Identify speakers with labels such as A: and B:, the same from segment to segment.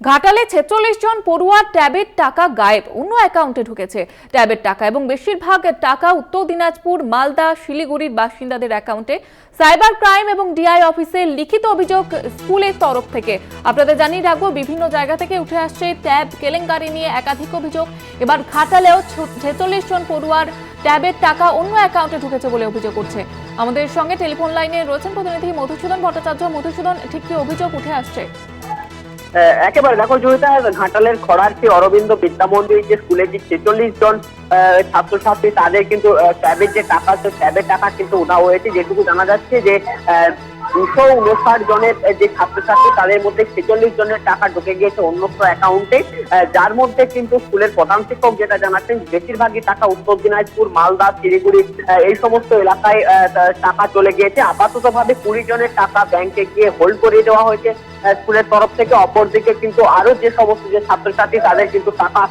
A: ঘাটালে ৪৬ জন পড়ুয়ার ট্যাবের টাকা গায়েব, অন্য অ্যাকাউন্টে ঢুকেছে ট্যাবের টাকা এবং বেশিরভাগ টাকা উত্তর দিনাজপুর, মালদা, শিলিগুড়ির বাসিন্দাদের অ্যাকাউন্টে। সাইবার ক্রাইম এবং ডিআই অফিসে লিখিত অভিযোগ স্কুলের তরফ থেকে। আপনাদের জানিয়ে রাখবো, বিভিন্ন জায়গা থেকে উঠে আসছে ট্যাব কেলেঙ্কারি নিয়ে একাধিক অভিযোগ। এবার ঘাটালেও ৪৬ জন পড়ুয়ার ট্যাবের টাকা অন্য অ্যাকাউন্টে ঢুকেছে বলে অভিযোগ উঠছে। আমাদের সঙ্গে টেলিফোন লাইনে রয়েছেন প্রতিনিধি মধুসূদন ভট্টাচার্য। মধুসূদন, ঠিক কি অভিযোগ উঠে আসছে?
B: একেবারে দেখো জয়িতা, ঘাটালের খড়ারটি অরবিন্দ বিদ্যা মন্দির যে স্কুলে যে ৪৬ জন ছাত্রছাত্রী তাদের কিন্তু ট্যাবের যে টাকা, ট্যাবের টাকা কিন্তু উঠা হয়েছে। যেটুকু জানা যাচ্ছে যে ২৫৯ জনের যে ছাত্রছাত্রী তাদের মধ্যে ৪৬ জনের টাকা ঢুকে গিয়েছে অন্যত্র অ্যাকাউন্টে, যার মধ্যে কিন্তু স্কুলের প্রধান শিক্ষক যেটা জানাচ্ছেন বেশিরভাগই টাকা উত্তর দিনাজপুর, মালদা, শিলিগুড়ি এই সমস্ত এলাকায় টাকা চলে গিয়েছে। আপাতত ভাবে ২০ জনের টাকা ব্যাংকে গিয়ে হোল্ড করিয়ে দেওয়া হয়েছে স্কুলের তরফ থেকে। অপরদিকে কিন্তু আরো যে সমস্ত যে ছাত্রছাত্রী তাদের কিন্তু টাকা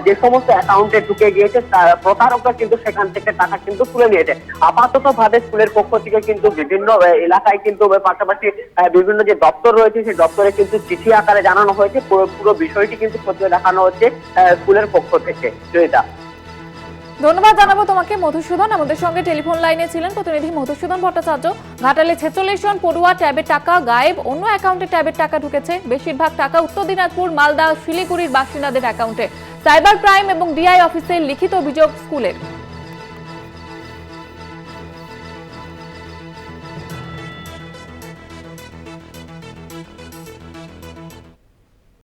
B: যে সমস্ত অ্যাকাউন্টে ঢুকে গিয়েছে, প্রতারকরা কিন্তু সেখান থেকে টাকা কিন্তু তুলে নিয়েছে। আপাতত ভাবে স্কুলের পক্ষ থেকে কিন্তু বিভিন্ন এলাকায় কিন্তু পাশাপাশি বিভিন্ন যে দপ্তর রয়েছে সেই দপ্তরে কিন্তু চিঠি আকারে জানানো হয়েছে। পুরো বিষয়টি কিন্তু খতিয়ে দেখানো হচ্ছে স্কুলের পক্ষ থেকে। জয়িতা,
A: ধন্যবাদ জানাবো তোমাকে মধুসূদন। আমাদের সঙ্গে টেলিফোন লাইনে ছিলেন প্রতিনিধি মধুসূদন ভট্টাচার্য। ঘাটালে ৪৬ জন পড়ুয়া ট্যাবের টাকা গায়েব, অন্য অ্যাকাউন্টে ট্যাবের টাকা ঢুকেছে। বেশিরভাগ টাকা উত্তর দিনাজপুর, মালদা, শিলিগুড়ির বাসিন্দাদের অ্যাকাউন্টে। সাইবার ক্রাইম এবং ডিআই অফিসে লিখিত অভিযোগ স্কুলের।